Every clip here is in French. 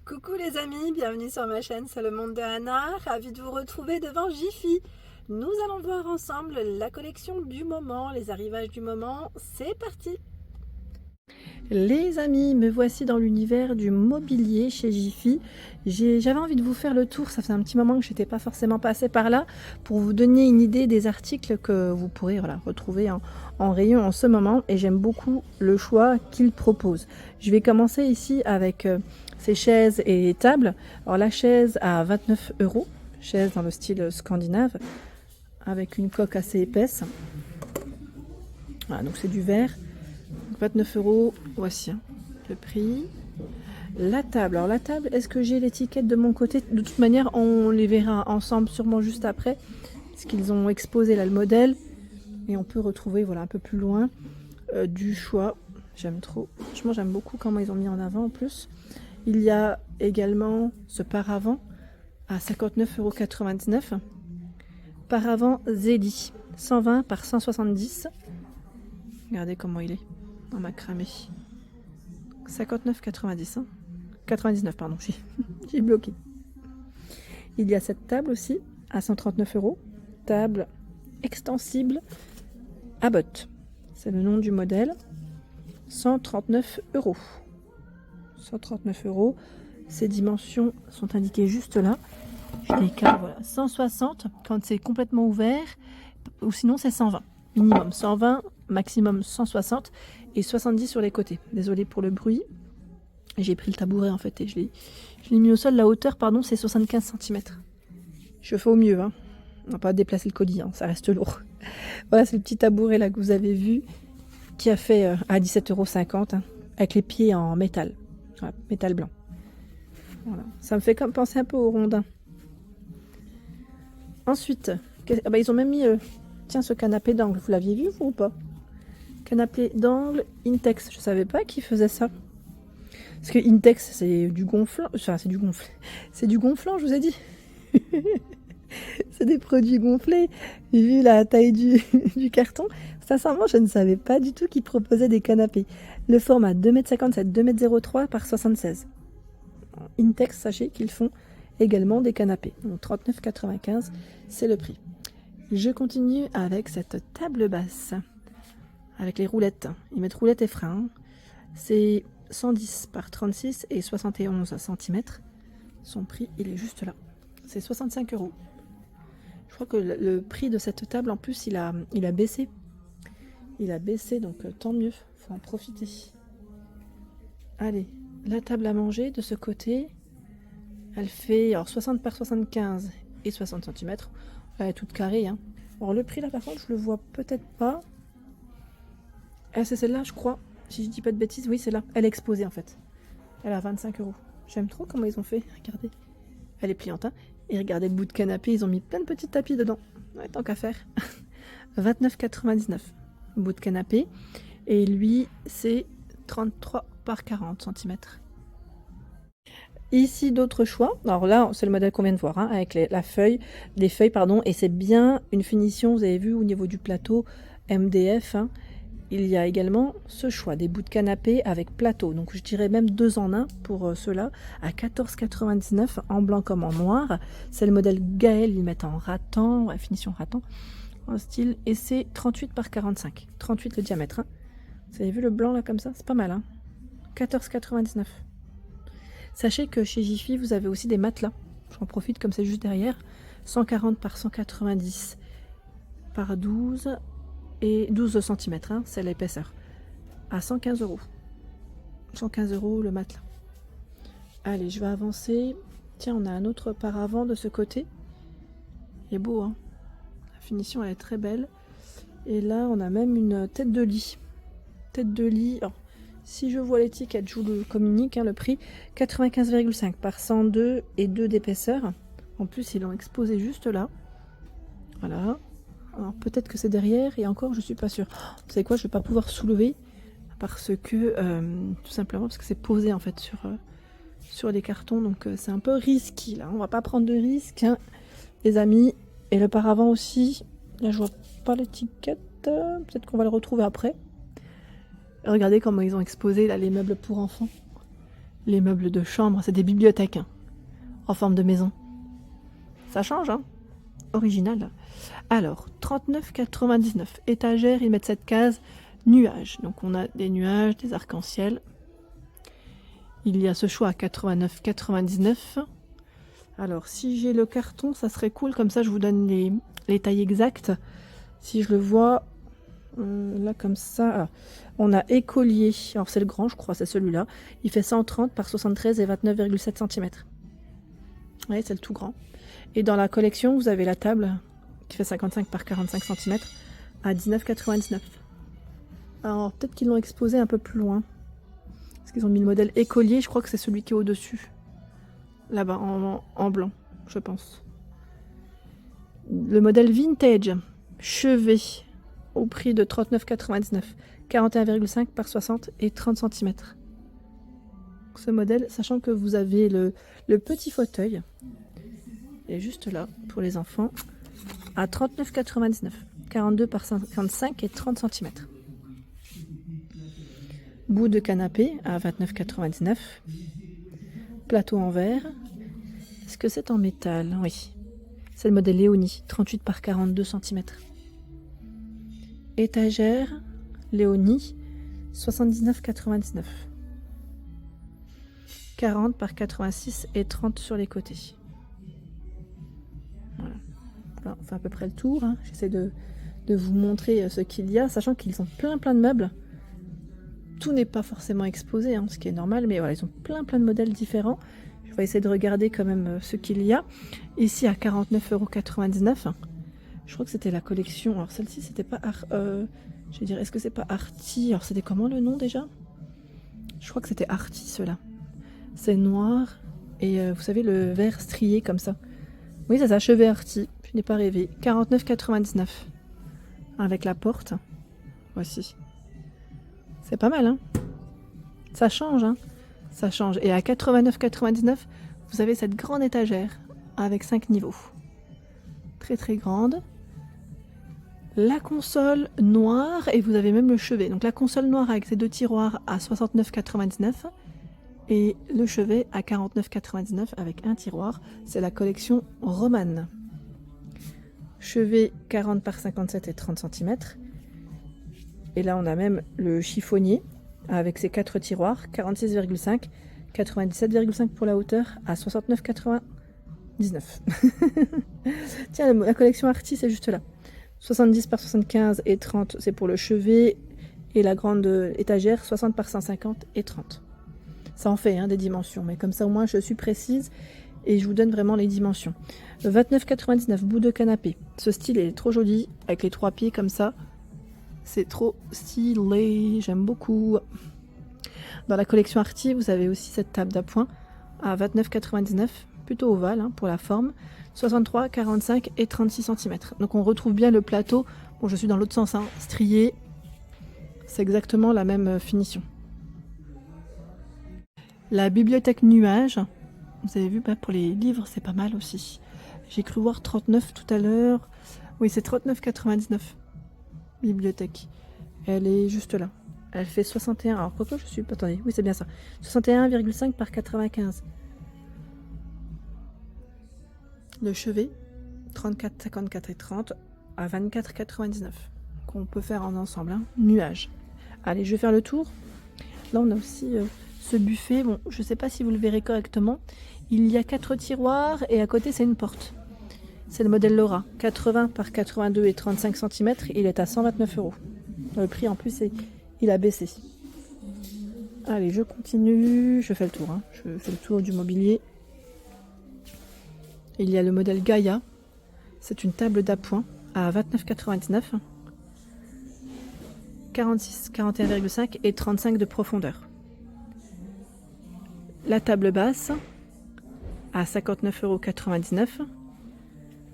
Coucou les amis, bienvenue sur ma chaîne C'est le monde de Anna, ravie de vous retrouver devant Jiffy. Nous allons voir ensemble la collection du moment, les arrivages du moment, c'est parti. Les amis, me voici dans l'univers du mobilier chez Jiffy. J'avais envie de vous faire le tour, ça fait un petit moment que je n'étais pas forcément passée par là, pour vous donner une idée des articles que vous pourrez retrouver en rayon en ce moment. Et j'aime beaucoup le choix qu'ils proposent. Je vais commencer ici avec ces chaises et tables. Alors la chaise à 29 €, chaise dans le style scandinave, avec une coque assez épaisse. Voilà, donc c'est du verre. 29 €, voici le prix. La table, alors la table, est-ce que j'ai l'étiquette de mon côté? De toute manière, on les verra ensemble sûrement juste après, parce qu'ils ont exposé là le modèle, et on peut retrouver voilà un peu plus loin du choix. J'aime trop, franchement j'aime beaucoup comment ils ont mis en avant en plus. Il y a également ce paravent à 59,99 €. Paravent Zeli, 120 par 170. Regardez comment il est en macramé. 59,90 €. 99, pardon, j'ai bloqué. Il y a cette table aussi à 139 €. Table extensible à bottes. C'est le nom du modèle. 139 €. 139 €. Ces dimensions sont indiquées juste là. Je les cale, voilà. 160 quand c'est complètement ouvert, ou sinon c'est 120. Minimum 120, maximum 160 et 70 sur les côtés. Désolée pour le bruit. J'ai pris le tabouret en fait et je l'ai mis au sol. La hauteur, pardon, c'est 75 cm. Je fais au mieux, hein. On va pas déplacer le colis, hein, ça reste lourd. Voilà, c'est le petit tabouret là que vous avez vu, qui a fait à 17,50 €, hein, avec les pieds en métal. Voilà, métal blanc. Voilà. Ça me fait comme penser un peu au rondin. Ensuite, ils ont même mis tiens, ce canapé d'angle, vous l'aviez vu vous ou pas? Canapé d'angle Intex, je savais pas qu'ils faisaient ça. Parce que Intex, c'est du gonflant, enfin c'est du gonflé, c'est du gonflant, je vous ai dit. C'est des produits gonflés. Vu la taille du carton, sincèrement, je ne savais pas du tout qu'ils proposaient des canapés. Le format 2,57 m, 2,03 m par 76. Intex, sachez qu'ils font également des canapés. Donc 39,95 €, c'est le prix. Je continue avec cette table basse, avec les roulettes. Ils mettent roulettes et freins. C'est 110 par 36 et 71 cm. Son prix, il est juste là. C'est 65 €. Je crois que le prix de cette table, en plus, il a baissé. Il a baissé, donc tant mieux. Faut en profiter. Allez, la table à manger de ce côté, elle fait alors 60 par 75 et 60 cm. Elle est toute carrée, hein. Alors le prix là, par contre, je le vois peut-être pas. Ah, c'est celle-là, je crois. Si je dis pas de bêtises, oui, c'est là. Elle est exposée en fait. Elle a 25 €. J'aime trop comment ils ont fait. Regardez. Elle est pliante, hein. Et regardez le bout de canapé, ils ont mis plein de petits tapis dedans. Ouais, tant qu'à faire. 29,99 € bout de canapé. Et lui, c'est 33 par 40 cm. Ici, d'autres choix. Alors là, c'est le modèle qu'on vient de voir, hein, avec la feuille, des feuilles, pardon. Et c'est bien une finition, vous avez vu, au niveau du plateau MDF, hein. Il y a également ce choix, des bouts de canapé avec plateau. Donc je dirais même 2 en 1 pour ceux-là, à 14,99 € en blanc comme en noir. C'est le modèle Gaël, ils mettent en rattan, finition rattan, en style. Et c'est 38 par 45. 38 le diamètre, hein. Vous avez vu le blanc là comme ça? C'est pas mal, hein. 14,99 €. Sachez que chez Jiffy, vous avez aussi des matelas. J'en profite comme c'est juste derrière. 140 par 190 par 12 et 12 cm, hein, c'est l'épaisseur. À 115 €. 115 € le matelas. Allez, je vais avancer. Tiens, on a un autre paravent de ce côté. Il est beau, hein. La finition, elle est très belle. Et là, on a même une tête de lit. Tête de lit. Alors, si je vois l'étiquette, je vous le communique, hein, le prix 95,5 par 102 et 2 d'épaisseur. En plus, ils l'ont exposé juste là. Voilà. Alors peut-être que c'est derrière et encore je suis pas sûre. Vous savez quoi, je vais pas pouvoir soulever parce que tout simplement parce que c'est posé en fait sur les cartons, donc c'est un peu risqué là. On va pas prendre de risques, hein, les amis. Et le paravent aussi, là je vois pas l'étiquette, peut-être qu'on va le retrouver après. Regardez comment ils ont exposé là les meubles pour enfants. Les meubles de chambre, c'est des bibliothèques hein, en forme de maison. Ça change, hein. Original. Alors, 39,99. Étagère, ils mettent cette case nuages. Donc on a des nuages, des arcs-en-ciel. Il y a ce choix à 89,99. Alors, si j'ai le carton, ça serait cool. Comme ça, je vous donne les tailles exactes. Si je le vois, là, comme ça. Ah, on a écolier. Alors, c'est le grand, je crois, c'est celui-là. Il fait 130 par 73 et 29,7 cm. Oui, c'est le tout grand. Et dans la collection, vous avez la table qui fait 55 par 45 cm à 19,99. Alors, peut-être qu'ils l'ont exposé un peu plus loin. Parce qu'ils ont mis le modèle écolier. Je crois que c'est celui qui est au-dessus. Là-bas, en blanc, je pense. Le modèle vintage, chevet, au prix de 39,99. 41,5 par 60 et 30 cm. Ce modèle, sachant que vous avez le petit fauteuil, et juste là, pour les enfants, à 39,99. 42 par 55 et 30 cm. Bout de canapé à 29,99. Plateau en verre. Est-ce que c'est en métal? Oui. C'est le modèle Léonie, 38 par 42 cm. Étagère, Léonie, 79,99. 40 par 86 et 30 sur les côtés. Voilà. Là, on fait à peu près le tour. Hein. J'essaie de vous montrer ce qu'il y a, sachant qu'ils ont plein de meubles. Tout n'est pas forcément exposé, hein, ce qui est normal, mais voilà, ils ont plein de modèles différents. Je vais essayer de regarder quand même ce qu'il y a. Ici à 49,99 €. Je crois que c'était la collection. Alors celle-ci, c'était pas... je vais dire, est-ce que c'est pas Arty? Alors c'était comment le nom déjà? Je crois que c'était Arty, ceux-là. C'est noir et vous savez, le vert strié comme ça. Oui, ça chevet Arty. Je n'ai pas rêvé. 49,99 € avec la porte. Voici. C'est pas mal, hein? Ça change, hein? Ça change. Et à 89,99 €, vous avez cette grande étagère avec 5 niveaux. Très très grande. La console noire et vous avez même le chevet. Donc la console noire avec ses 2 tiroirs à 69,99 € et le chevet à 49,99 € avec un tiroir. C'est la collection romane. Chevet 40 par 57 et 30 cm. Et là, on a même le chiffonnier avec ses 4 tiroirs, 46,5, 97,5 pour la hauteur à 69,99. Tiens, la collection Arty, c'est juste là. 70 par 75 et 30, c'est pour le chevet. Et la grande étagère, 60 par 150 et 30. Ça en fait hein, des dimensions, mais comme ça au moins je suis précise et je vous donne vraiment les dimensions. 29,99, bout de canapé. Ce style est trop joli, avec les 3 pieds comme ça. C'est trop stylé, j'aime beaucoup. Dans la collection Arty, vous avez aussi cette table d'appoint à 29,99, plutôt ovale hein, pour la forme, 63, 45 et 36 cm. Donc on retrouve bien le plateau, bon je suis dans l'autre sens, hein, strié, c'est exactement la même finition. La bibliothèque nuage, vous avez vu, bah, pour les livres c'est pas mal aussi. J'ai cru voir 39 tout à l'heure, oui c'est 39,99. Bibliothèque. Elle est juste là. Elle fait 61. Alors pourquoi je suis pas... Attendez, oui c'est bien ça. 61,5 par 95. Le chevet, 34, 54 et 30 à 24,99. Qu'on peut faire en ensemble. Hein. Nuage. Allez, je vais faire le tour. Là on a aussi ce buffet. Bon, je sais pas si vous le verrez correctement. Il y a 4 tiroirs et à côté c'est une porte. C'est le modèle Laura, 80 par 82 et 35 cm, il est à 129 €. Le prix en plus, il a baissé. Allez, je continue, je fais le tour, hein. Je fais le tour du mobilier. Il y a le modèle Gaïa, c'est une table d'appoint à 29,99, 46, 41,5 et 35 de profondeur. La table basse à 59,99 €.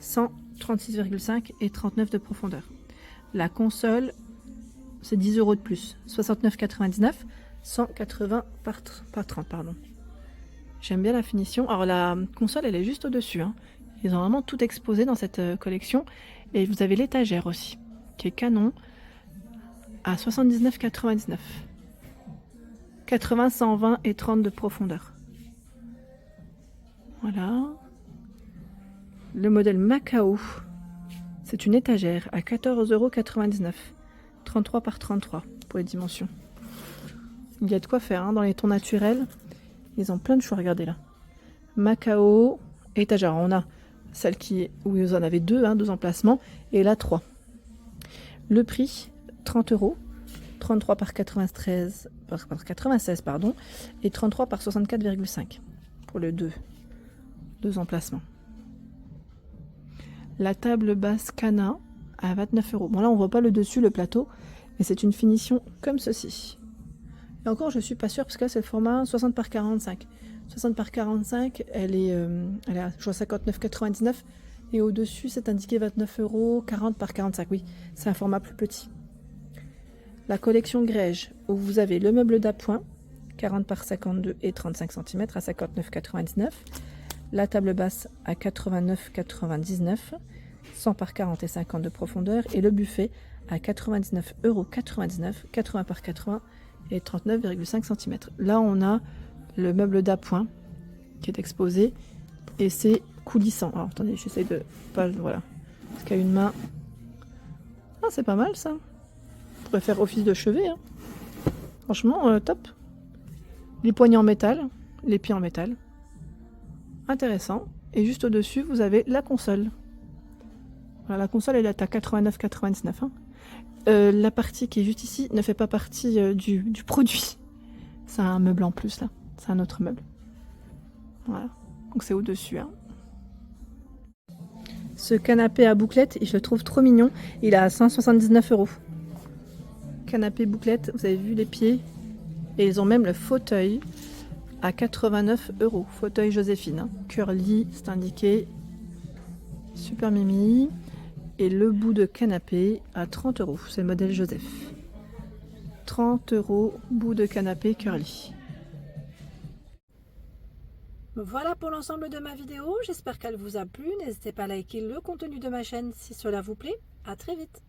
136,5 et 39 de profondeur. La console, c'est 10 € de plus. 69,99, 180 par 30, pardon. J'aime bien la finition. Alors la console, elle est juste au-dessus. Hein. Ils ont vraiment tout exposé dans cette collection. Et vous avez l'étagère aussi, qui est canon, à 79,99. 80, 120 et 30 de profondeur. Voilà. Le modèle Macao. C'est une étagère à 14,99 €. 33 par 33 pour les dimensions. Il y a de quoi faire hein, dans les tons naturels. Ils ont plein de choix, regardez là. Macao, étagère. On a celle où vous en avez deux, hein, 2 emplacements, et là 3. Le prix, 30 €, 33 par 96 pardon, et 33 par 64,5 pour le 2 emplacements. La table basse Cana à 29 €. Bon là on voit pas le dessus, le plateau, mais c'est une finition comme ceci. Et encore je suis pas sûre parce que là c'est le format 60 par 45. 60 par 45, elle est à 59,99 € et au-dessus c'est indiqué 29 €, 40 par 45. Oui, c'est un format plus petit. La collection Grège, où vous avez le meuble d'appoint, 40 par 52 et 35 cm à 59,99 €. La table basse à 89,99 €, 100 par 40 et 50 de profondeur. Et le buffet à 99,99 €, 80 par 80 et 39,5 cm. Là, on a le meuble d'appoint qui est exposé et c'est coulissant. Alors, attendez, j'essaie de pas... Voilà. Parce qu'il y a une main... Ah, c'est pas mal, ça. On pourrait faire office de chevet. Hein. Franchement, top. Les poignées en métal, les pieds en métal. Intéressant. Et juste au-dessus, vous avez la console. Voilà, la console, elle est à 89,99 €. Hein. La partie qui est juste ici ne fait pas partie du produit. C'est un meuble en plus, là. C'est un autre meuble. Voilà. Donc c'est au-dessus. Hein. Ce canapé à bouclette, je le trouve trop mignon. Il est à 179 €. Canapé bouclette, vous avez vu les pieds. Et ils ont même le fauteuil à 89 €. Fauteuil Joséphine. Hein. Curly, c'est indiqué. Super mimi. Et le bout de canapé à 30 €. C'est le modèle Joseph. 30 €, bout de canapé curly. Voilà pour l'ensemble de ma vidéo. J'espère qu'elle vous a plu. N'hésitez pas à liker le contenu de ma chaîne si cela vous plaît. À très vite.